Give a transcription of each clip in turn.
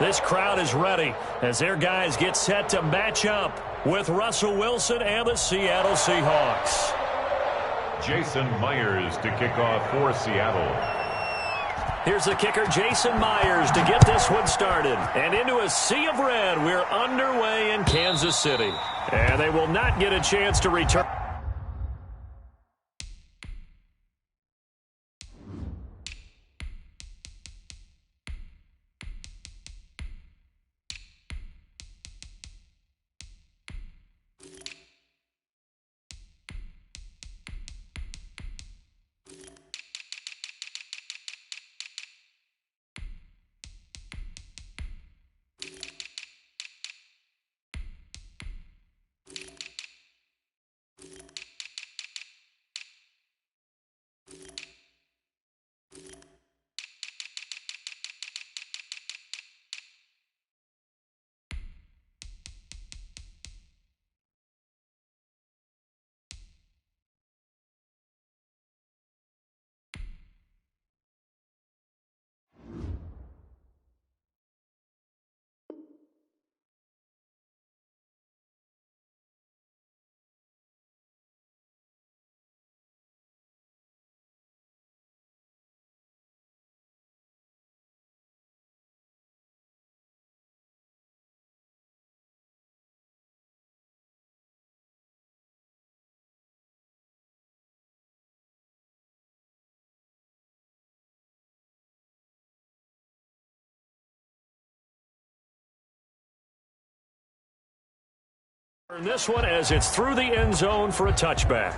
This crowd is ready as their guys get set to match up with Russell Wilson and the Seattle Seahawks. Jason Myers to kick off for Seattle. Here's the kicker, Jason Myers, to get this one started. And into a sea of red, we're underway in Kansas City. And they will not get a chance to return. This one as it's through the end zone for a touchback.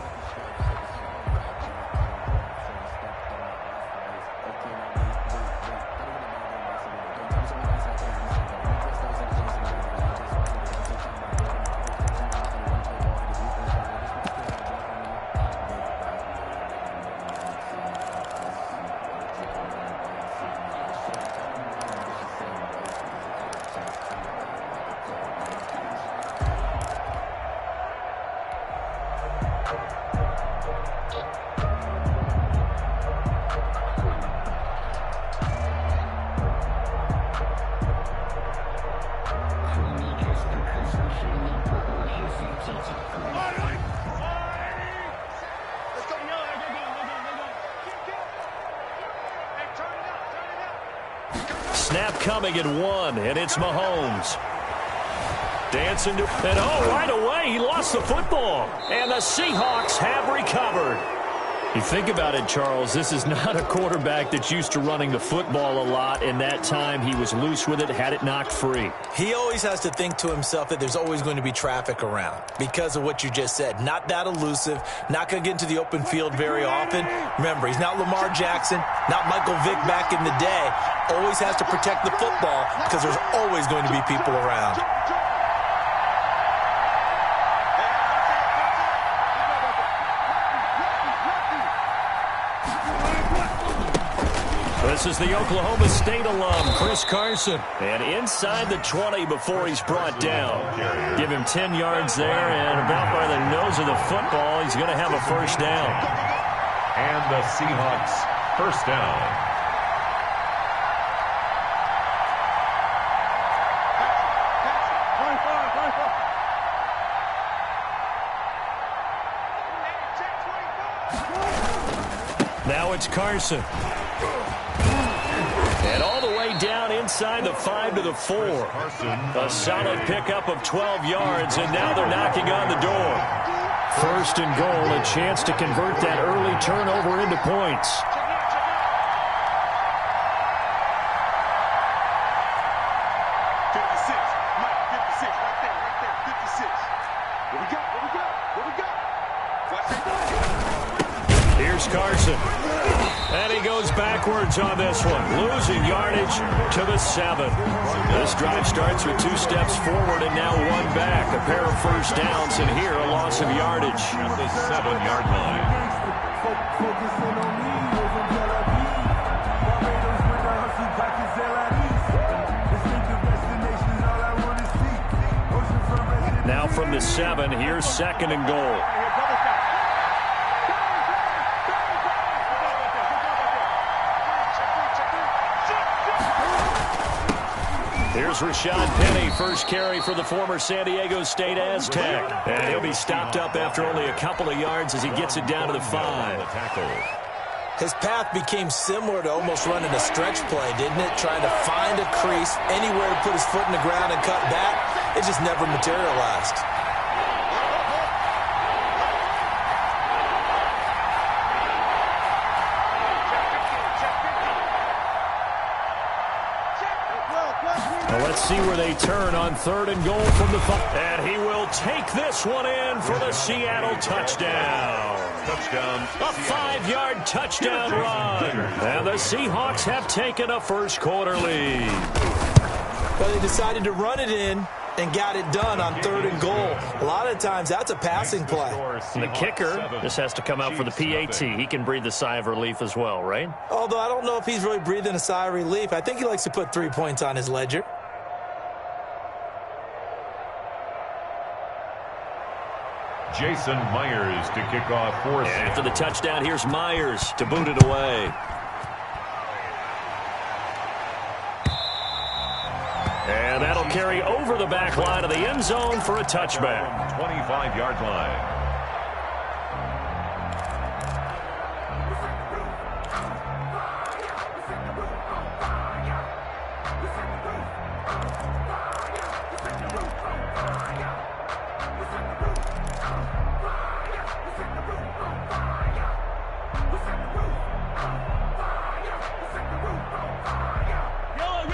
Snap coming at 1, and it's Mahomes. Dancing to, and right away, he lost the football. And the Seahawks have recovered. You think about it, Charles, this is not a quarterback that's used to running the football a lot, and that time he was loose with it, had it knocked free. He always has to think to himself that there's always going to be traffic around because of what you just said. Not that elusive, not going to get into the open field very often. Remember, he's not Lamar Jackson, not Michael Vick back in the day. Always has to protect the football because there's always going to be people around. This is the Oklahoma State alum, Chris Carson. And inside the 20 before he's brought down. Give him 10 yards there, and about by the nose of the football, he's going to have a first down. And the Seahawks first down. Now it's Carson. And all the way down inside the 5 to the 4. A solid pickup of 12 yards, and now they're knocking on the door. First and goal, a chance to convert that early turnover into points. Here's Carson. And he goes backwards on this one, losing yardage to the 7. This drive starts with 2 steps forward and now 1 back. A pair of first downs, and here a loss of yardage. At the 7-yard line. Now from the 7, here's second and goal. Here's Rashad Penny, first carry for the former San Diego State Aztec. And he'll be stopped up after only a couple of yards as he gets it down to the 5. His path became similar to almost running a stretch play, didn't it? Trying to find a crease, anywhere to put his foot in the ground and cut back. It just never materialized. Well, let's see where they turn on 3rd and goal from the 5. And he will take this one in for the Seattle touchdown. Touchdown. A 5-yard touchdown run. And the Seahawks have taken a first-quarter lead. Well, they decided to run it in and got it done on 3rd and goal. A lot of times, that's a passing play. And the kicker just has to come out for the PAT. He can breathe a sigh of relief as well, right? Although I don't know if he's really breathing a sigh of relief. I think he likes to put 3 points on his ledger. Jason Myers to kick off for Seattle. After the touchdown, here's Myers to boot it away. And that'll carry over the back line of the end zone for a touchback. 25-yard line.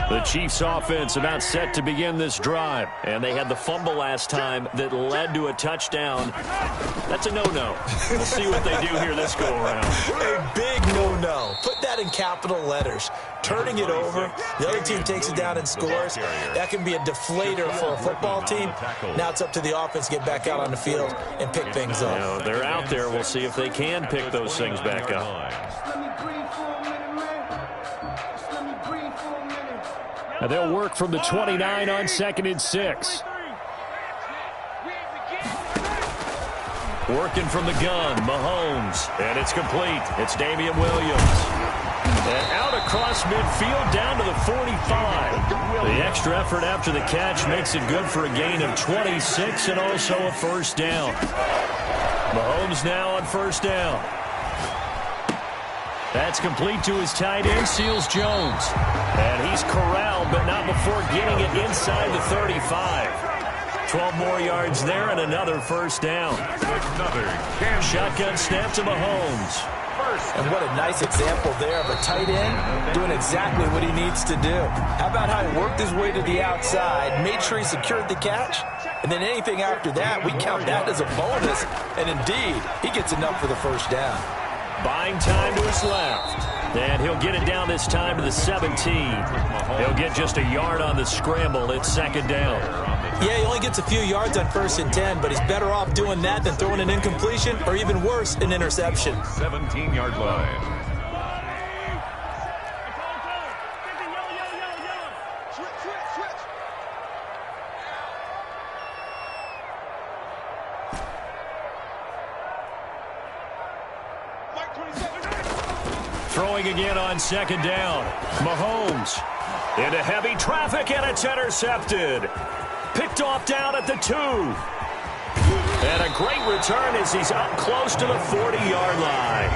The Chiefs offense about set to begin this drive. And they had the fumble last time that led to a touchdown. That's a no-no. We'll see what they do here this go-around. A big no-no. Put that in capital letters. Turning it over, the other team takes it down and scores. That can be a deflator for a football team. Now it's up to the offense to get back out on the field and pick things up. You know, they're out there. We'll see if they can pick those things back up. Now they'll work from the 29 on 2nd and 6. Working from the gun, Mahomes. And it's complete. It's Damian Williams. And out across midfield down to the 45. The extra effort after the catch makes it good for a gain of 26 and also a first down. Mahomes now on first down. That's complete to his tight end, Seals Jones. And he's corralled, but not before getting it inside the 35. 12 more yards there and another first down. Shotgun snap to Mahomes. And what a nice example there of a tight end doing exactly what he needs to do. How about how he worked his way to the outside, made sure he secured the catch, and then anything after that, we count that as a bonus. And indeed, he gets enough for the first down. Buying time to his left. And he'll get it down this time to the 17. He'll get just a yard on the scramble. It's 2nd down. Yeah, he only gets a few yards on 1st and 10, but he's better off doing that than throwing an incompletion or even worse, an interception. 17-yard line. Throwing again on 2nd down. Mahomes into heavy traffic, and it's intercepted. Picked off down at the 2. And a great return as he's up close to the 40-yard line.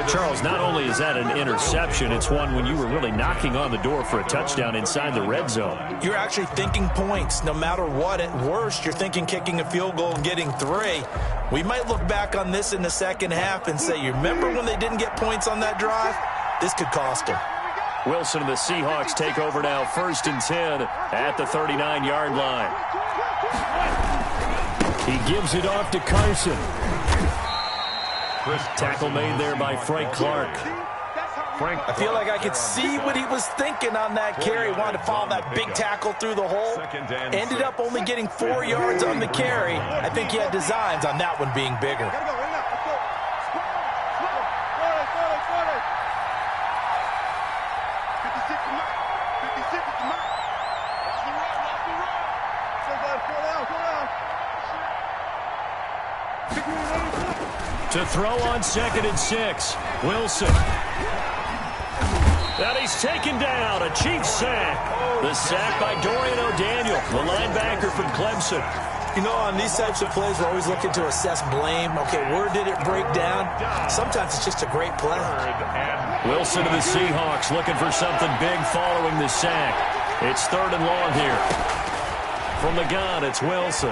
Charles, not only is that an interception, it's one when you were really knocking on the door for a touchdown inside the red zone. You're actually thinking points no matter what. At worst, you're thinking kicking a field goal and getting 3. We might look back on this in the second half and say, you remember when they didn't get points on that drive? This could cost them. Wilson and the Seahawks take over now, 1st and 10 at the 39-yard line. He gives it off to Carson. Tackle made there by Frank Clark. I feel like I could see what he was thinking on that carry. Wanted to follow that big tackle through the hole. Ended up only getting 4 yards on the carry. I think he had designs on that one being bigger. To throw on 2nd and 6. Wilson. And he's taken down. A Chiefs sack. The sack by Dorian O'Daniel, the linebacker from Clemson. You know, on these types of plays, we're always looking to assess blame. Okay, where did it break down? Sometimes it's just a great play. Wilson to the Seahawks looking for something big following the sack. It's 3rd and long here. From the gun, it's Wilson.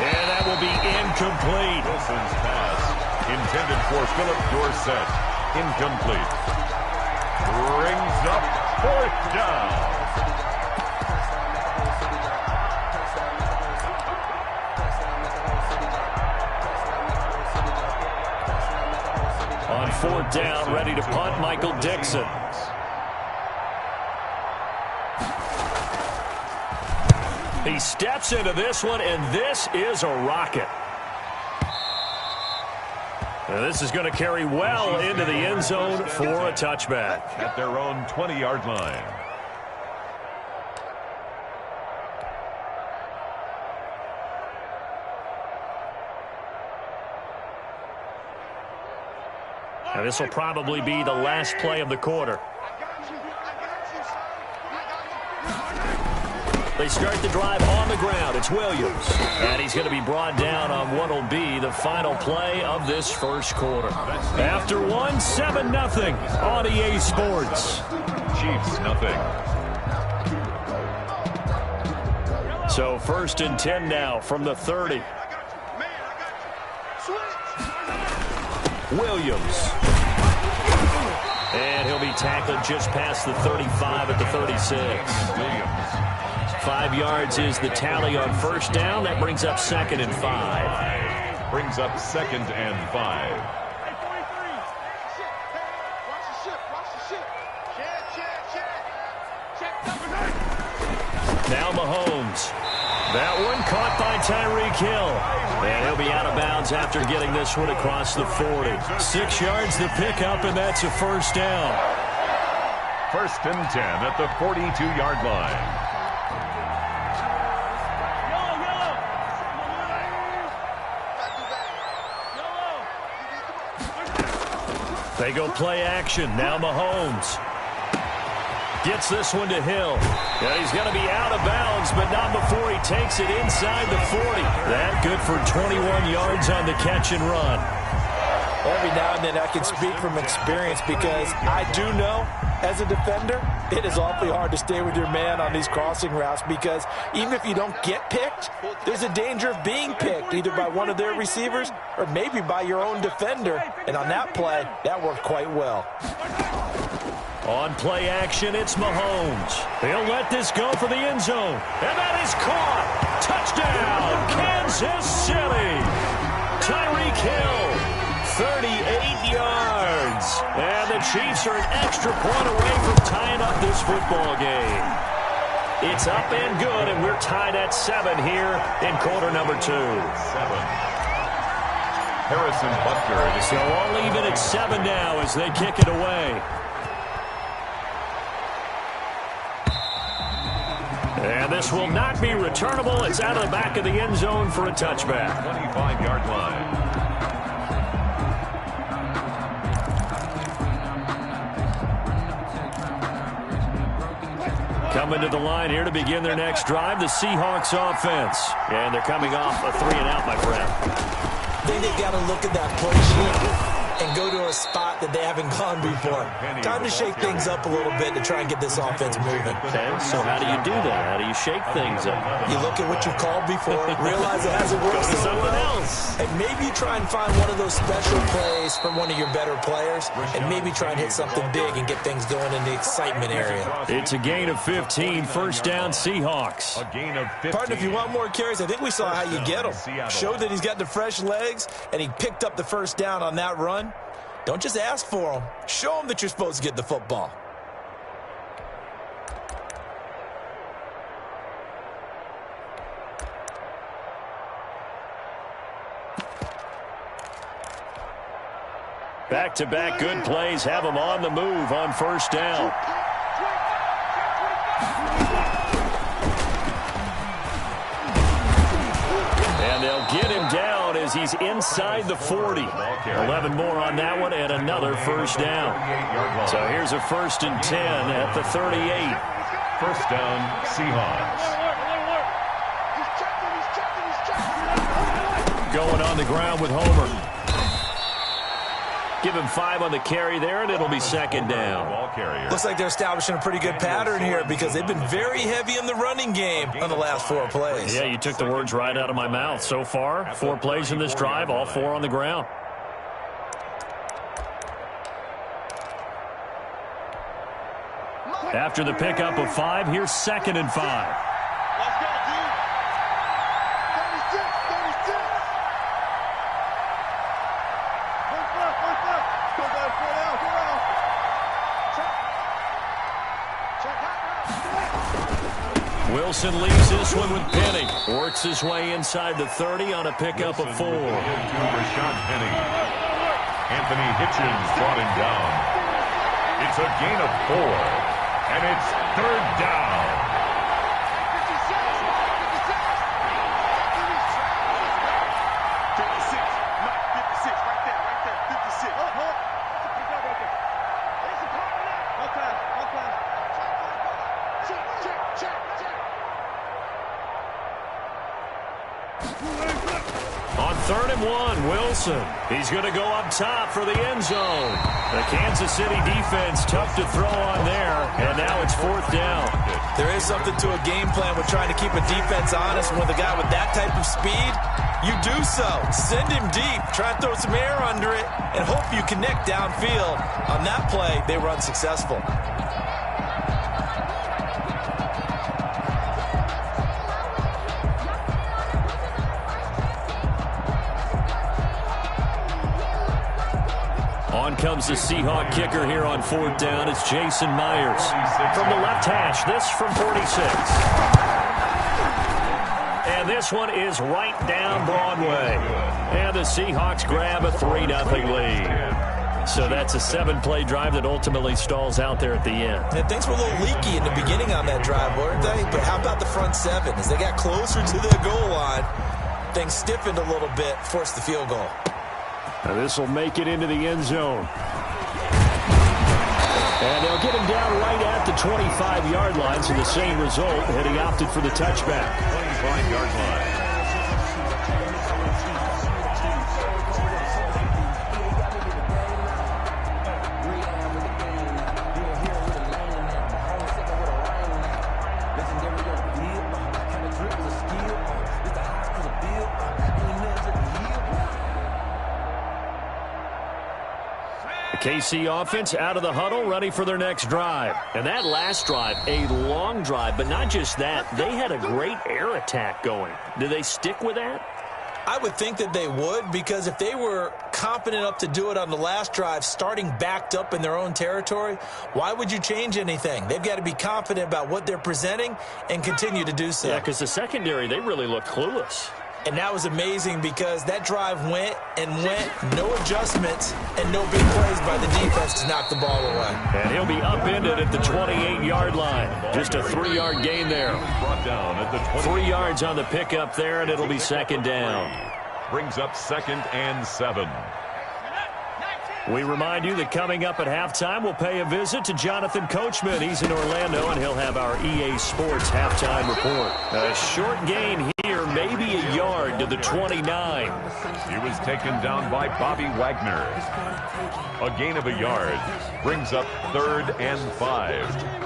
And that will be incomplete. Wilson's pass intended for Philip Dorsett. Incomplete. Brings up 4th down. On 4th down, ready to punt, Michael Dixon. He steps into this one, and this is a rocket. And this is going to carry well into the end zone for a touchback. At their own 20-yard line. Now, this will probably be the last play of the quarter. They start the drive on the ground. It's Williams. And he's going to be brought down on what will be the final play of this first quarter. After one, 7-0 on EA Sports. Chiefs, nothing. So 1st and 10 now from the 30. Williams. And he'll be tackled just past the 35 at the 36. Williams. 5 yards is the tally on 1st down. That brings up 2nd and 5. Brings up 2nd and 5. Now Mahomes. That one caught by Tyreek Hill. And he'll be out of bounds after getting this one across the 40. 6 yards the pickup, and that's a 1st down. 1st and 10 at the 42-yard line. They go play action. Now Mahomes gets this one to Hill. And he's going to be out of bounds, but not before he takes it inside the 40. That good for 21 yards on the catch and run. Every now and then I can speak from experience because I do know, as a defender, it is awfully hard to stay with your man on these crossing routes because even if you don't get picked, there's a danger of being picked either by one of their receivers or maybe by your own defender. And on that play, that worked quite well. On play action, it's Mahomes. He'll let this go for the end zone. And that is caught. Touchdown, Kansas City. Tyreek Hill, 38 yards. And the Chiefs are an extra point away from tying up this football game. It's up and good, and we're tied at 7 here in quarter number 2. 7. Harrison Butker. So all even at 7 now as they kick it away. And this will not be returnable. It's out of the back of the end zone for a touchback. 25-yard line. Coming to the line here to begin their next drive, the Seahawks offense. And they're coming off a 3-and-out, my friend. I think they've got to look at that play sheet and go to a spot that they haven't gone before. Time to shake things up a little bit to try and get this offense moving. Okay, so how do you do that? How do you shake things up? You look at what you've called before, realize it hasn't worked so something well, else. and maybe you try and find one of those special plays from one of your better players, and maybe try and hit something big and get things going in the excitement area. It's a gain of 15, 1st down Seahawks. A gain of 15. Partner, if you want more carries, I think we saw how you get him. Showed that he's got the fresh legs, and he picked up the 1st down on that run. Don't just ask for him. Show him that you're supposed to get the football. Back-to-back good plays have him on the move on 1st down. And they'll get him down as he He's inside the 40. 11 more on that one and another first down. So here's a 1st and 10 at the 38. First down, Seahawks. Going on the ground with Homer. Give him 5 on the carry there, and it'll be 2nd down. Looks like they're establishing a pretty good pattern here because they've been very heavy in the running game on the last 4 plays. Yeah, you took the words right out of my mouth. So far, 4 plays in this drive, all 4 on the ground. After the pickup of 5, here's 2nd and 5. Wilson leaves this one with Penny. Works his way inside the 30 on a pickup of 4. Rashad Penny. Anthony Hitchens brought him down. It's a gain of 4, and it's 3rd down. On 3rd and 1, Wilson. He's going to go up top for the end zone. The Kansas City defense tough to throw on there, and now it's 4th down. There is something to a game plan with trying to keep a defense honest. With a guy with that type of speed, you do so. Send him deep, try and throw some air under it, and hope you connect downfield. On that play, they were unsuccessful. On comes the Seahawk kicker here on 4th down. It's Jason Myers. From the left hash, this from 46. And this one is right down Broadway. And the Seahawks grab a 3-0 lead. So that's a 7-play drive that ultimately stalls out there at the end. And things were a little leaky in the beginning on that drive, weren't they? But how about the front 7? As they got closer to the goal line, things stiffened a little bit, forced the field goal. Now this will make it into the end zone. And they'll get him down right at the 25-yard line, so the same result, and he opted for the touchback. 25-yard line. KC offense out of the huddle, ready for their next drive. And that last drive, a long drive, but not just that. They had a great air attack going. Do they stick with that? I would think that they would, because if they were confident enough to do it on the last drive, starting backed up in their own territory, why would you change anything? They've got to be confident about what they're presenting and continue to do so. Yeah, because the secondary, they really looked clueless. And that was amazing because that drive went and went, no adjustments, and no big plays by the defense to knock the ball away. And he'll be upended at the 28-yard line. Just a 3-yard gain there. Brought down at the 3 yards on the pickup there, and it'll be 2nd down. Brings up 2nd and 7. We remind you that coming up at halftime, we'll pay a visit to Jonathan Coachman. He's in Orlando, and he'll have our EA Sports halftime report. A short gain here, maybe a yard to the 29. He was taken down by Bobby Wagner. A gain of a yard brings up 3rd and 5.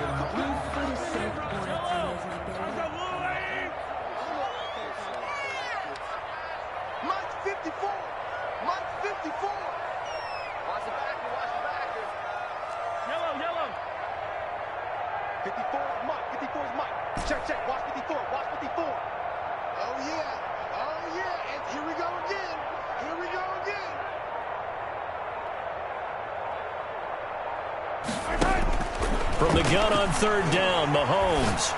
From the gun on 3rd down, Mahomes.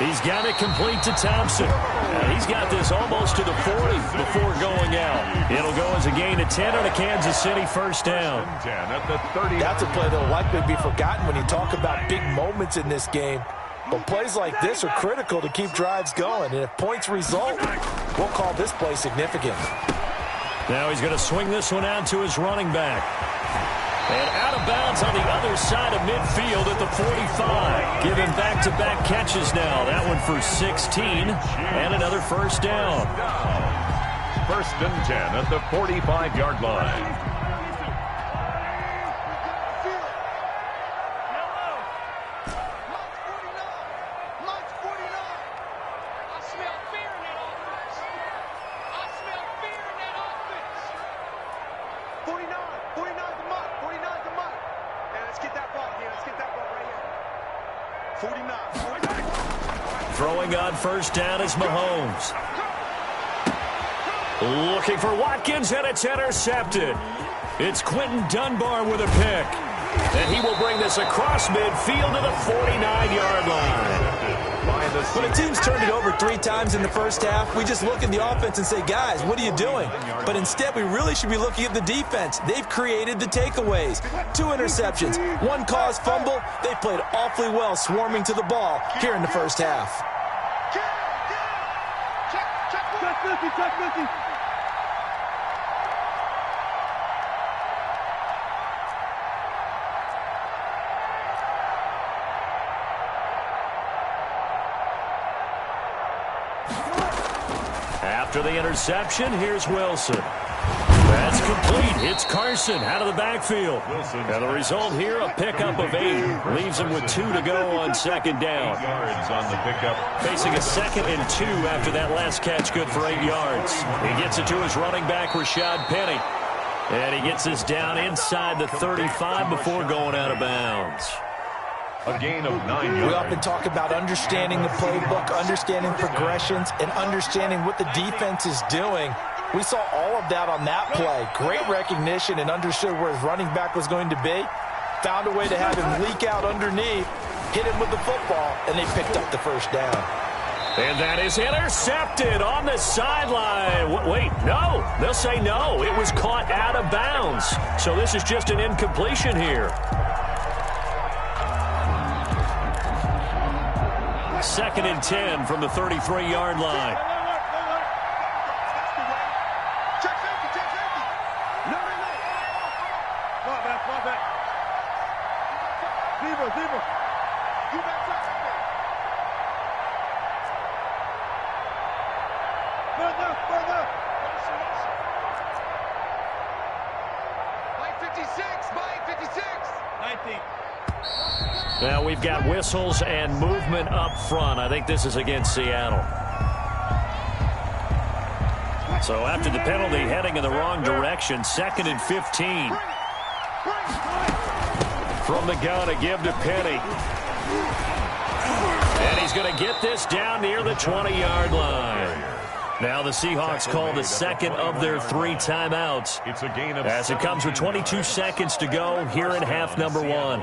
He's got it complete to Thompson. He's got this almost to the 40 before going out. It'll go as a gain of 10 on a Kansas City 1st down. At the 30. That's a play that will likely be forgotten when you talk about big moments in this game. But plays like this are critical to keep drives going, and if points result, we'll call this play significant. Now he's going to swing this one out to his running back. And out of bounds on the other side of midfield at the 45. Giving back-to-back catches now. That one for 16 and another first down. First and 10 at the 45-yard line. Throwing on first down is Mahomes. Looking for Watkins, and it's intercepted. It's Quentin Dunbar with a pick. And he will bring this across midfield to the 49-yard line. When a team's turned it over 3 times in the first half, we just look at the offense and say, guys, what are you doing? But instead, we really should be looking at the defense. They've created the takeaways. 2 interceptions, 1 caused fumble. They played awfully well swarming to the ball here in the first half. After the interception, here's Wilson. That's complete. It's Carson out of the backfield. And the result here, a pickup of 8. Leaves him with 2 to go on second down. 8 yards on the pickup. Facing a 2nd and 2 after that last catch, good for 8 yards. He gets it to his running back, Rashad Penny. And he gets this down inside the 35 before going out of bounds. A gain of 9 yards. We often talk about understanding the playbook, understanding progressions, and understanding what the defense is doing. We saw all of that on that play. Great recognition and understood where his running back was going to be. Found a way to have him leak out underneath, hit him with the football, and they picked up the first down. And that is intercepted on the sideline. Wait, no. They'll say no. It was caught out of bounds. So this is just an incompletion here. 2nd and 10 from the 33-yard line. Now we've got whistles and movement up front. I think this is against Seattle. So after the penalty, heading in the wrong direction, 2nd and 15. From the gun, a give to Penny. And he's going to get this down near the 20-yard line. Now the Seahawks call the 2nd of their 3 timeouts. It's a gain of as it comes with 22 seconds to go here in half number 1.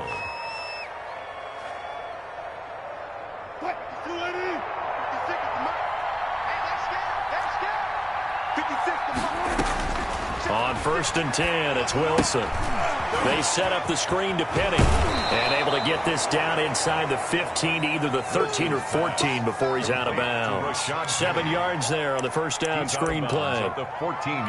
On 1st and 10, it's Wilson. They set up the screen to Penny and able to get this down inside the 15 to either the 13 or 14 before he's out of bounds. 7 yards there on the first down screen play.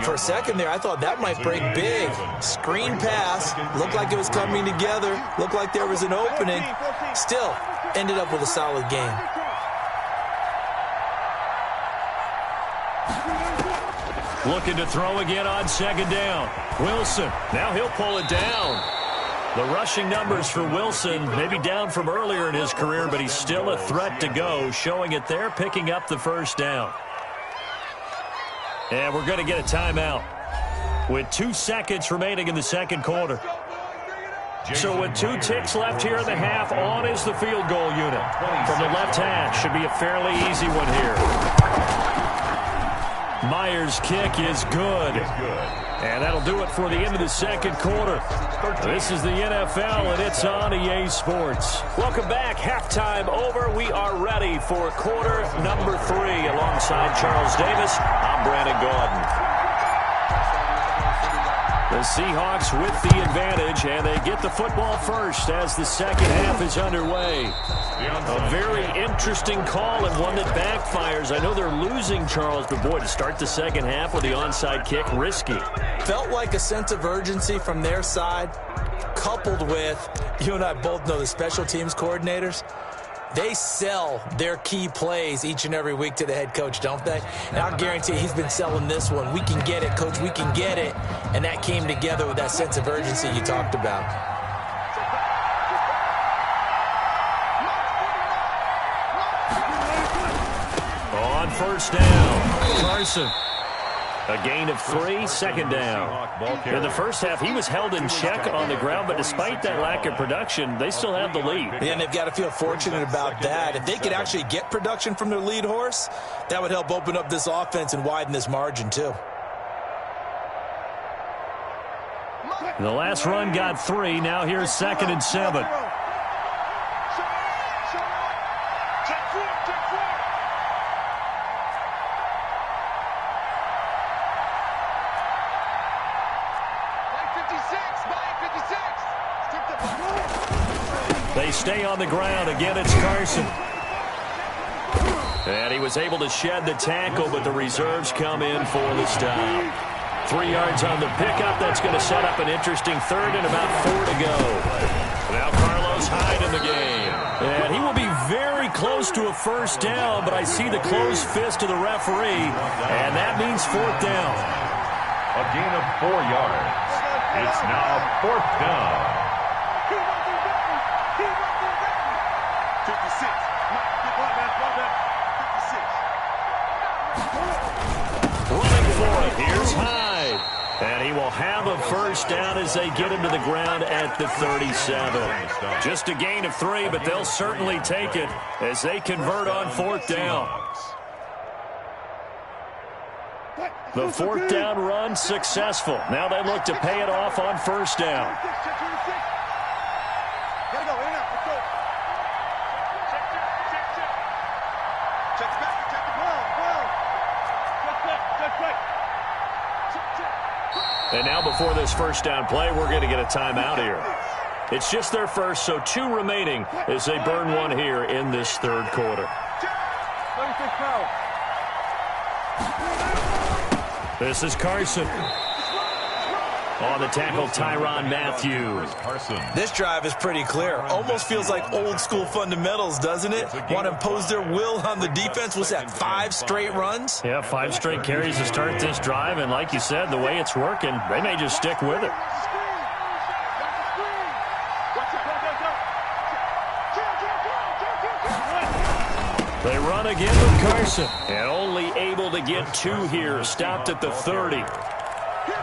For a second there, I thought that might break big. Screen pass. Looked like it was coming together. Looked like there was an opening. Still, ended up with a solid game. Looking to throw again on 2nd down. Wilson, now he'll pull it down. The rushing numbers for Wilson, maybe down from earlier in his career, but he's still a threat to go, showing it there, picking up the first down. And we're going to get a timeout with 2 seconds remaining in the second quarter. So with 2 ticks left here in the half, on is the field goal unit. From the left hash, should be a fairly easy one here. Myers' kick is good. And that'll do it for the end of the second quarter. This is the NFL, and it's on EA Sports. Welcome back. Halftime over. We are ready for quarter number 3. Alongside Charles Davis, I'm Brandon Gaudin. The Seahawks with the advantage, and they get the football first as the second half is underway. A very interesting call and one that backfires. I know they're losing, Charles, but boy, to start the second half with the onside kick, risky. Felt like a sense of urgency from their side, coupled with, you and I both know the special teams coordinators, they sell their key plays each and every week to the head coach, don't they? And I'll guarantee he's been selling this one. We can get it, coach, we can get it. And that came together with that sense of urgency you talked about. On first down, Carson. A gain of 3, second down. In the first half, he was held in check on the ground, but despite that lack of production, they still have the lead. And they've got to feel fortunate about that. If they could actually get production from their lead horse, that would help open up this offense and widen this margin too. The last run got 3. Now here's 2nd and 7. They stay on the ground. Again, it's Carson. And he was able to shed the tackle, but the reserves come in for the stop. 3 yards on the pickup. That's going to set up an interesting third and about 4 to go. Now Carlos Hyde in the game. And he will be very close to a first down, but I see the closed fist of the referee, and that means 4th down. A gain of 4 yards. It's now 4th down. Running for it. Here's Hyde. And he will have a first down as they get him to the ground at the 37. Just a gain of 3, but they'll certainly take it as they convert on 4th down. The 4th down run successful. Now they look to pay it off on first down. And now before this first down play, we're going to get a timeout here. It's just their first, so 2 remaining as they burn 1 here in this 3rd quarter. This is Carson. On the tackle, Tyrann Mathieu. This drive is pretty clear. Almost feels like old school fundamentals, doesn't it? Want to impose their will on the defense. Was that 5 straight runs? Yeah, 5 straight carries to start this drive. And like you said, the way it's working, they may just stick with it. They run again with Carson. And only able to get 2 here. Stopped at the 30.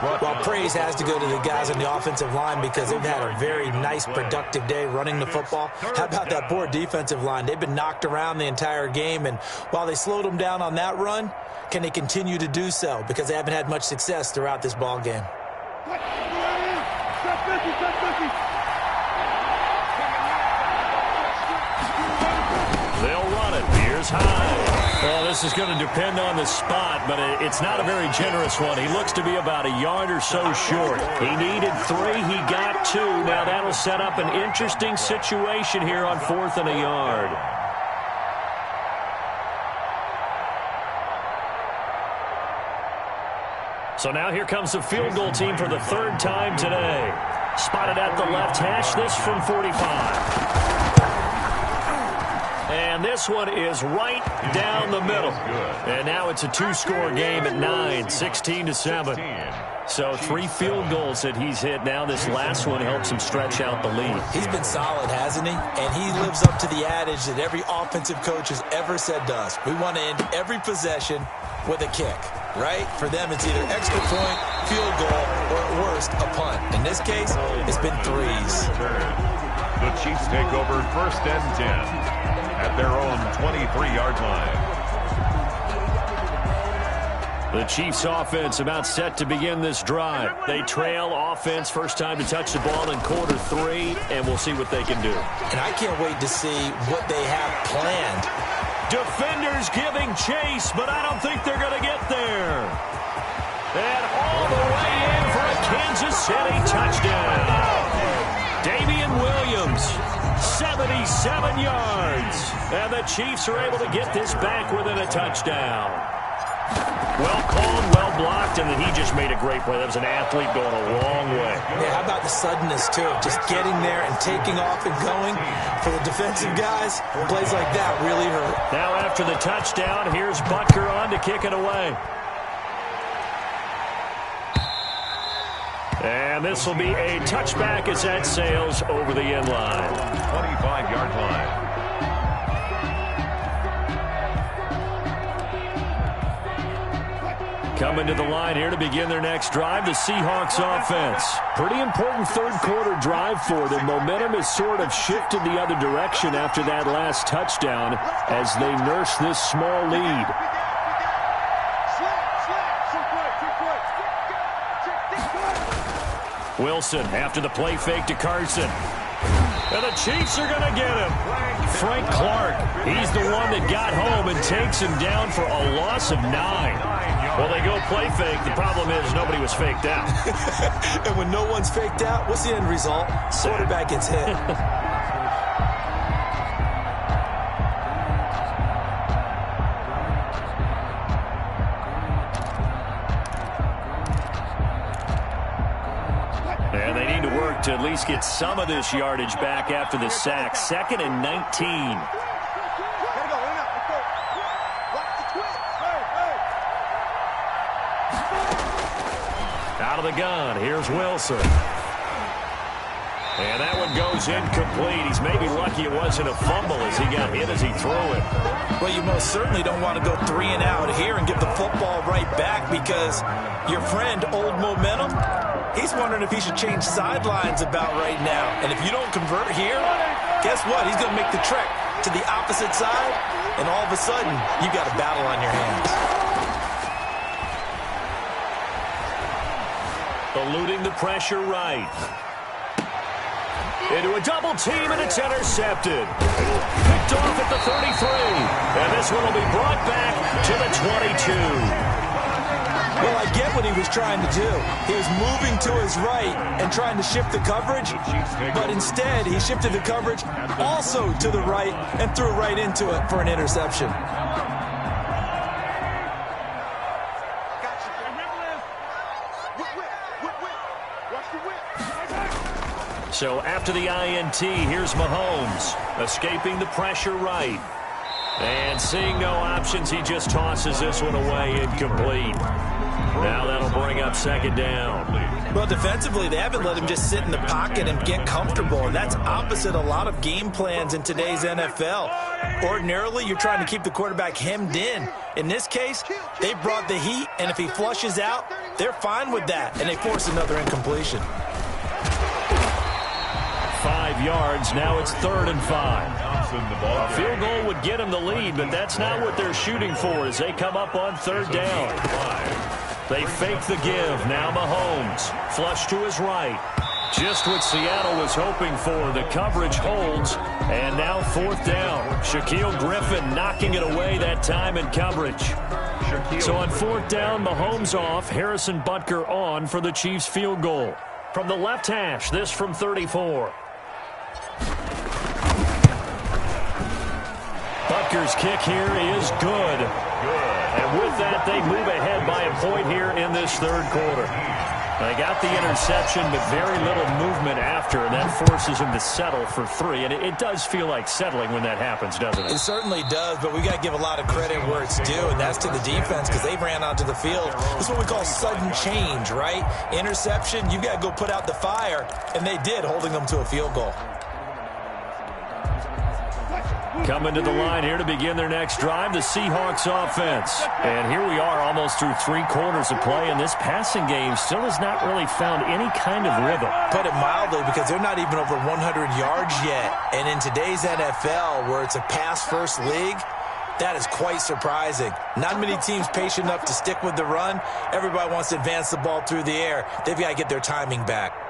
Well, praise has to go to the guys on the offensive line because they've had a very nice, productive day running the football. How about that poor defensive line? They've been knocked around the entire game, and while they slowed them down on that run, can they continue to do so? Because they haven't had much success throughout this ball game. They'll run it. Here's Hyde. Well, this is going to depend on the spot, but it's not a very generous one. He looks to be about a yard or so short. He needed 3. He got 2. Now that'll set up an interesting situation here on 4th and a yard. So now here comes the field goal team for the 3rd time today. Spotted at the left hash, this from 45. And this one is right down the middle. And now it's a 2-score game at 9, 16-7. So 3 field goals that he's hit. Now this last one helps him stretch out the lead. He's been solid, hasn't he? And he lives up to the adage that every offensive coach has ever said to us. We want to end every possession with a kick, right? For them, it's either extra point, field goal, or at worst, a punt. In this case, it's been 3s. The Chiefs take over 1st and 10. At their own 23-yard line. The Chiefs offense about set to begin this drive. They trail offense, first time to touch the ball in quarter 3, and we'll see what they can do. And I can't wait to see what they have planned. Defenders giving chase, but I don't think they're going to get there. And all the way in for a Kansas City touchdown. Damian Williams, 77 yards. And the Chiefs are able to get this back within a touchdown. Well called, well blocked, and then he just made a great play. That was an athlete going a long way. Yeah, how about the suddenness, too? Just getting there and taking off and going. For the defensive guys, plays like that really hurt. Now after the touchdown, here's Butker on to kick it away. And this will be a touchback as that sails over the end line. 25-yard line. Coming to the line here to begin their next drive, the Seahawks offense. Pretty important third-quarter drive for them. Momentum has sort of shifted the other direction after that last touchdown as they nurse this small lead. Wilson after the play fake to Carson. And the Chiefs are going to get him. Frank Clark, he's the one that got home and takes him down for a loss of 9. Well, they go play fake. The problem is nobody was faked out. And when no one's faked out, what's the end result? Quarterback gets hit. And they need to work to at least get some of this yardage back after the sack. 2nd and 19. Out of the gun, here's Wilson. And that one goes incomplete. He's maybe lucky it wasn't a fumble as he got hit as he threw it. Well, you most certainly don't want to go 3 and out here and give the football right back because your friend, Old Momentum, he's wondering if he should change sidelines about right now. And if you don't convert here, guess what? He's going to make the trek to the opposite side, and all of a sudden, you got a battle on your hands. Eluding the pressure right. Into a double team, and it's intercepted. Picked off at the 33. And this one will be brought back to the 22. Well, I get what he was trying to do. He was moving to his right and trying to shift the coverage, but instead he shifted the coverage also to the right and threw right into it for an interception. So after the INT, here's Mahomes, escaping the pressure right. And seeing no options, he just tosses this one away, incomplete. Now that'll bring up 2nd down. Well, defensively, they haven't let him just sit in the pocket and get comfortable, and that's opposite a lot of game plans in today's NFL. Ordinarily, you're trying to keep the quarterback hemmed in. In this case, they brought the heat, and if he flushes out, they're fine with that, and they force another incompletion. 5 yards, now it's 3rd and 5. A field goal would get him the lead, but that's not what they're shooting for as they come up on 3rd down. They fake the give. Now Mahomes. Flush to his right. Just what Seattle was hoping for. The coverage holds. And now 4th down. Shaquille Griffin knocking it away that time in coverage. So on 4th down, Mahomes off. Harrison Butker on for the Chiefs field goal. From the left hash, this from 34. Butker's kick here is good. And with that, they move ahead by a point here in this 3rd quarter. They got the interception, but very little movement after, and that forces him to settle for 3. And it does feel like settling when that happens, doesn't it? It certainly does, but we got to give a lot of credit where it's due, and that's to the defense because they ran onto the field. This is what we call sudden change, right? Interception, you got to go put out the fire, and they did, holding them to a field goal. Coming to the line here to begin their next drive, the Seahawks offense. And here we are almost through 3 quarters of play, and this passing game still has not really found any kind of rhythm. Put it mildly, because they're not even over 100 yards yet. And in today's NFL, where it's a pass-first league, that is quite surprising. Not many teams patient enough to stick with the run. Everybody wants to advance the ball through the air. They've got to get their timing back.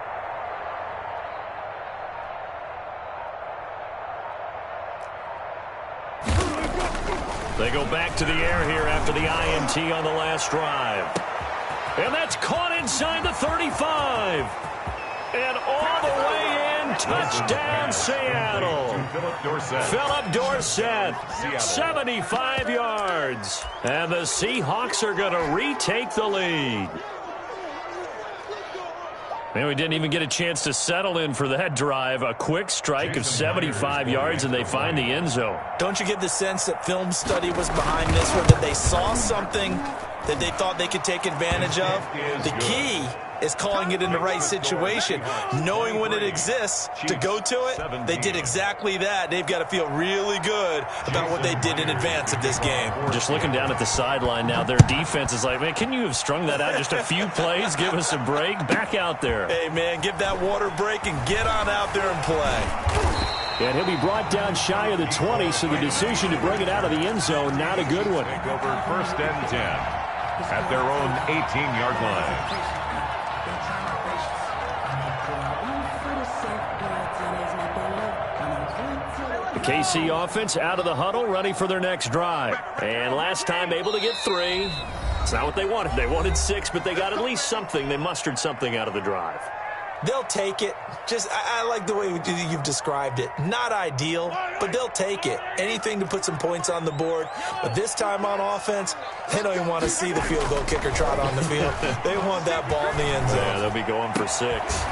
They go back to the air here after the INT on the last drive. And that's caught inside the 35. And all the way in touchdown, Seattle. Philip Dorsett, 75 yards. And the Seahawks are going to retake the lead. Man, we didn't even get a chance to settle in for that drive. A quick strike of 75 yards, and they find the end zone. Don't you get the sense that film study was behind this one, that they saw something that they thought they could take advantage of? The key is calling it in the right situation, knowing when it exists to go to it. They did exactly that. They've got to feel really good about what they did in advance of this game. Just looking down at the sideline now, their defense is like, man, can you have strung that out just a few plays? Give us a break. Back out there. Hey, man, give that water break and get on out there and play. And he'll be brought down shy of the 20, so the decision to bring it out of the end zone, not a good one. Take over 1st and 10 at their own 18-yard line. The KC offense out of the huddle, ready for their next drive. And last time able to get 3. It's not what they wanted. They wanted 6, but they got at least something. They mustered something out of the drive. They'll take it. Just, I like the way you've described it. Not ideal, but they'll take it. Anything to put some points on the board. But this time on offense, they don't even want to see the field goal kicker trot on the field. They want that ball in the end zone. Yeah, they'll be going for 6.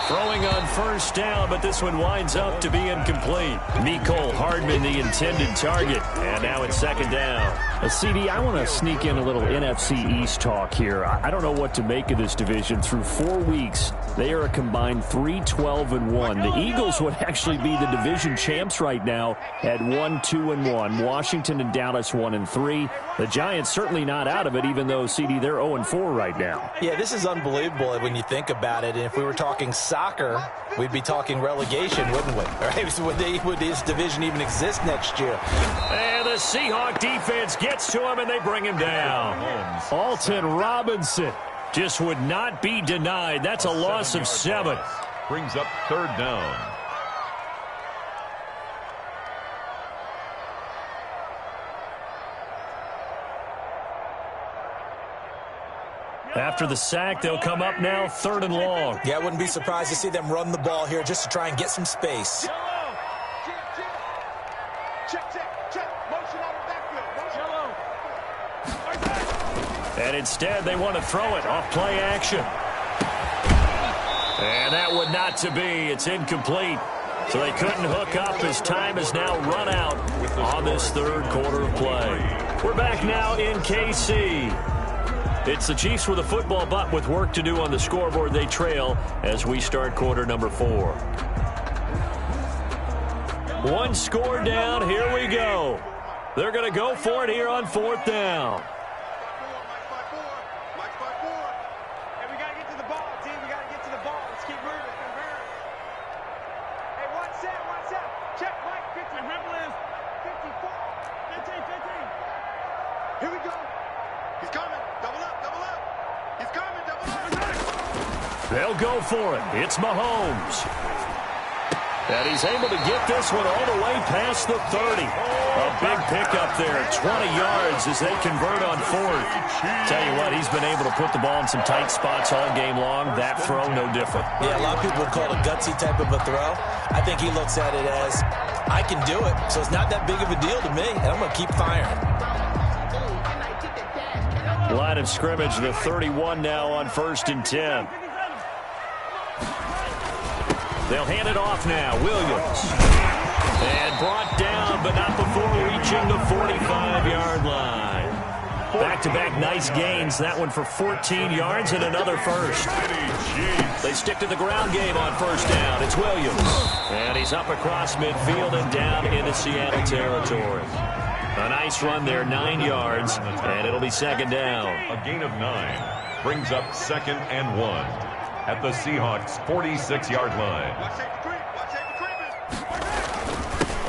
Throwing on 1st down, but this one winds up to be incomplete. Mecole Hardman, the intended target, and now it's 2nd down. CD, I want to sneak in a little NFC East talk here. I don't know what to make of this division. Through 4 weeks, they are a combined 3-12-1. The Eagles would actually be the division champs right now at 1-2-1. Washington and Dallas 1-3. The Giants certainly not out of it, even though, CD, they're 0-4 right now. Yeah, this is unbelievable when you think about it. And if we were talking soccer, we'd be talking relegation, wouldn't we? Right? Would this division even exist next year? And the Seahawk defense gets to him, and they bring him down. Alton Robinson just would not be denied. That's a loss of 7. Brings up 3rd down. After the sack, they'll come up now 3rd and long. Yeah, I wouldn't be surprised to see them run the ball here just to try and get some space. And instead, they want to throw it off play action. And that would not to be. It's incomplete. So they couldn't hook up as time is now run out on this 3rd quarter of play. We're back now in KC. It's the Chiefs with a football, but with work to do on the scoreboard, they trail as we start quarter number 4. 1 score down. Here we go. They're going to go for it here on 4th down. They'll go for it. It's Mahomes. And he's able to get this one all the way past the 30. A big pickup there, 20 yards as they convert on 4th. Tell you what, he's been able to put the ball in some tight spots all game long. That throw, no different. Yeah, a lot of people would call it a gutsy type of a throw. I think he looks at it as, I can do it, so it's not that big of a deal to me, and I'm going to keep firing. Line of scrimmage, the 31 now on 1st and 10. They'll hand it off now. Williams. And brought down, but not before reaching the 45-yard line. Back-to-back nice gains. That one for 14 yards and another first. They stick to the ground game on 1st down. It's Williams. And he's up across midfield and down into Seattle territory. A nice run there, 9 yards, and it'll be 2nd down. A gain of 9 brings up 2nd and 1. At the Seahawks' 46-yard line.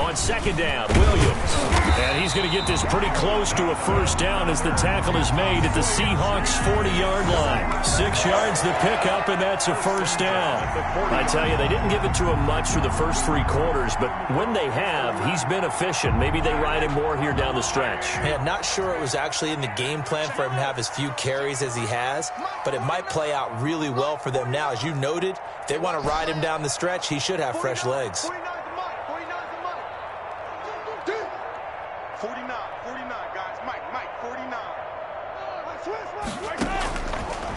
On second down, Williams. And he's going to get this pretty close to a first down as the tackle is made at the Seahawks' 40-yard line. 6 yards the pickup, and that's a first down. I tell you, they didn't give it to him much for the first 3 quarters, but when they have, he's been efficient. Maybe they ride him more here down the stretch. Yeah, not sure it was actually in the game plan for him to have as few carries as he has, but it might play out really well for them now. As you noted, if they want to ride him down the stretch, he should have fresh legs. 49, guys. Mike, 49.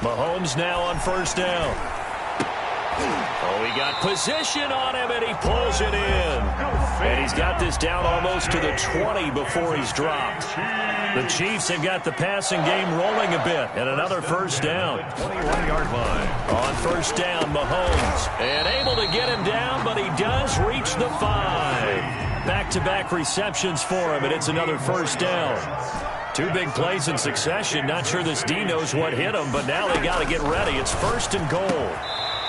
Mahomes now on first down. Oh, he got position on him, and he pulls it in. And he's got this down almost to the 20 before he's dropped. The Chiefs have got the passing game rolling a bit, and another first down. 21-yard line. On first down, Mahomes. And able to get him down, but he does reach the 5. Back-to-back receptions for him, and it's another first down. 2 big plays in succession. Not sure this D knows what hit him, but now they got to get ready. It's first and goal.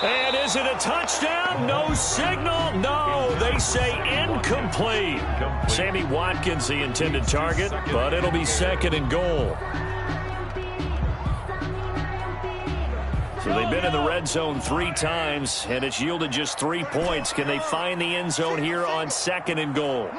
And is it a touchdown? No signal. No, they say incomplete. Sammy Watkins, the intended target, but it'll be second and goal. So they've been in the red zone 3 times, and it's yielded just 3 points. Can they find the end zone here on second and goal?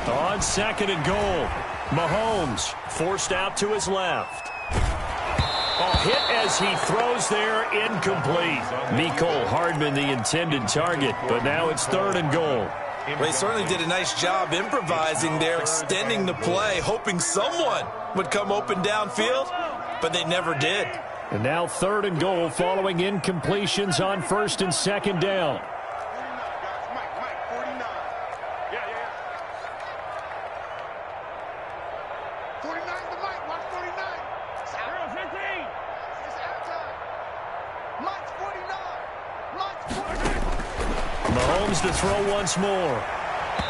On second and goal, Mahomes forced out to his left. Hit as he throws there, incomplete. Mecole Hardman, the intended target, but now it's third and goal. Well, they certainly did a nice job improvising there, extending the play, hoping someone would come open downfield, but they never did. And now third and goal following incompletions on first and second down. 49 to Mike. Watch 49. 15. It's halftime. Mike's 49. Mahomes to throw once more.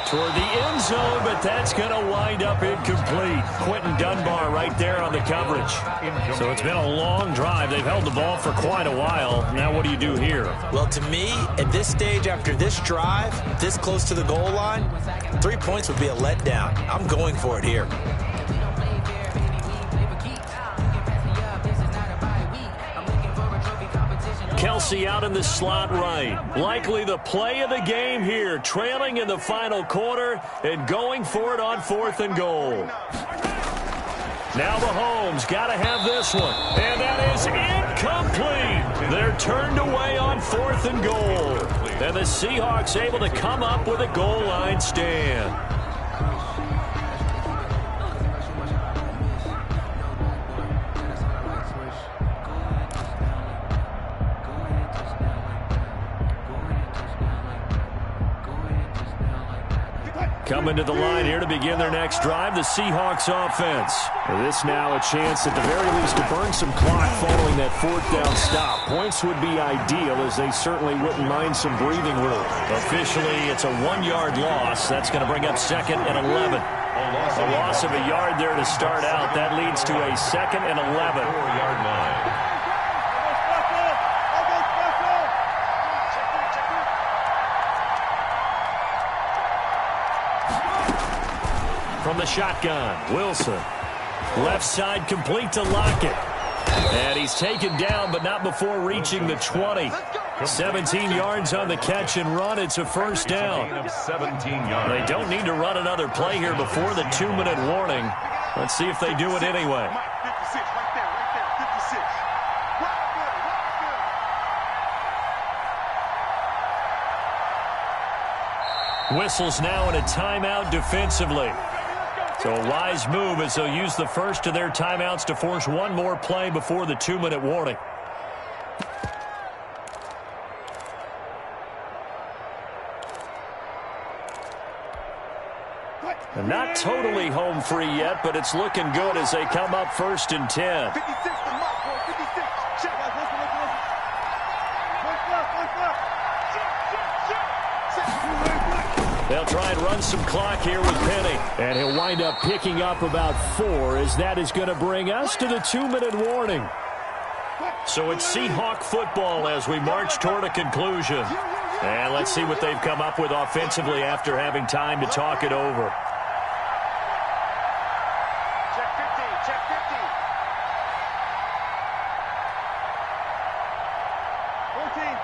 Toward the end zone, but that's going to wind up incomplete. Quentin Dunbar right there on the coverage. So it's been a long drive. They've held the ball for quite a while. Now what do you do here? Well, to me, at this stage, after this drive, this close to the goal line, 3 points would be a letdown. I'm going for it here. Kelsey out in the slot right. Likely the play of the game here, trailing in the final quarter and going for it on fourth and goal. Now Mahomes got to have this one, and that is incomplete. They're turned away on fourth and goal, and the Seahawks able to come up with a goal line stand. Coming to the line here to begin their next drive, the Seahawks offense. This now a chance at the very least to burn some clock following that fourth down stop. Points would be ideal, as they certainly wouldn't mind some breathing room. Officially, it's a 1-yard loss. That's going to bring up second and 11. A loss of a yard there to start out. That leads to a second and 11. 4-yard line. From the shotgun, Wilson. Left side complete to Lockett. And he's taken down, but not before reaching the 20. 17 yards on the catch and run. It's a first down. 17 yards. They don't need to run another play here before the 2-minute warning. Let's see if they do it anyway. 56, right there, 56. Whistles now in a timeout defensively. So a wise move as they'll use the first of their timeouts to force one more play before the 2-minute warning. And not totally home free yet, but it's looking good as they come up first and 10. 56 to Mike, boy, 56. Check, guys, listen. One left. They'll try and run some clock here with Penny. And he'll wind up picking up about 4, as that is going to bring us to the 2-minute warning. So it's Seahawk football as we march toward a conclusion. And let's see what they've come up with offensively after having time to talk it over. Check 50, check 50. 14.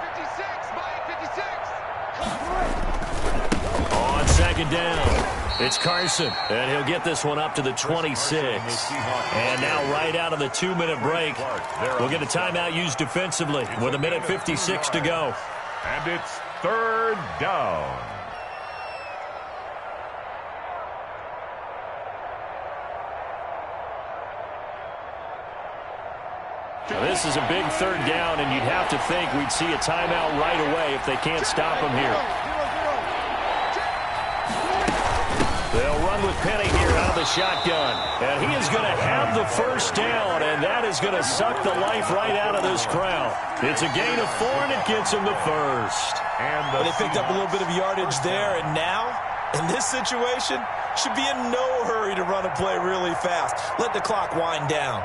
56, Mike, 56. On second down, it's Carson, and he'll get this one up to the 26. And now right out of the 2-minute break, we'll get a timeout used defensively with 1:56 to go. And it's third down. Now, this is a big third down, and you'd have to think we'd see a timeout right away if they can't stop him here. They'll run with Penny here out of the shotgun. And he is going to have the first down, and that is going to suck the life right out of this crowd. It's a gain of 4, and it gets him the first. Well, they picked up a little bit of yardage there, and now, in this situation, should be in no hurry to run a play really fast. Let the clock wind down.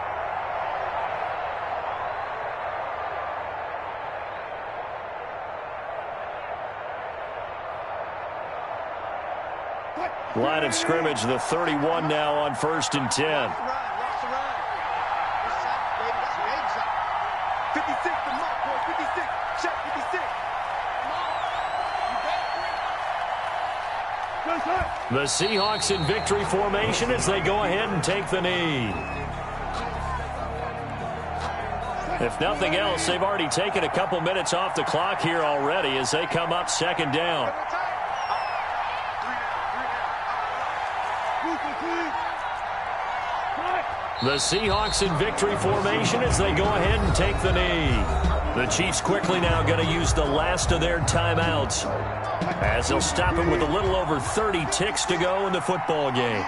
Line of scrimmage, the 31 now on 1st and 10. Rocks around. 56 to Mike, boy. 56. Check 56. The Seahawks in victory formation as they go ahead and take the knee. If nothing else, they've already taken a couple minutes off the clock here already as they come up second down. The Seahawks in victory formation as they go ahead and take the knee. The Chiefs quickly now going to use the last of their timeouts as they'll stop him with a little over 30 ticks to go in the football game.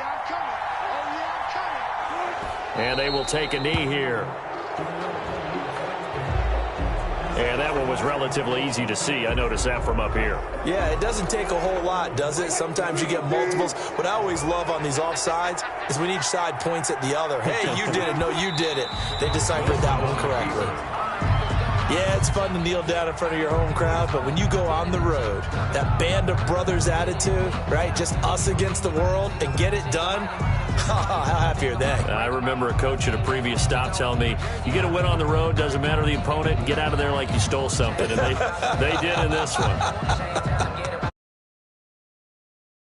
And they will take a knee here. And that one was relatively easy to see. I noticed that from up here. Yeah, it doesn't take a whole lot, does it? Sometimes you get multiples. What I always love on these offsides is when each side points at the other. Hey, you did it. No, you did it. They deciphered that one correctly. Yeah, it's fun to kneel down in front of your home crowd, but when you go on the road, that band of brothers attitude, right, just us against the world, and get it done, how happy are they? I remember a coach at a previous stop telling me, you get a win on the road, doesn't matter the opponent, get out of there like you stole something. And they did in this one.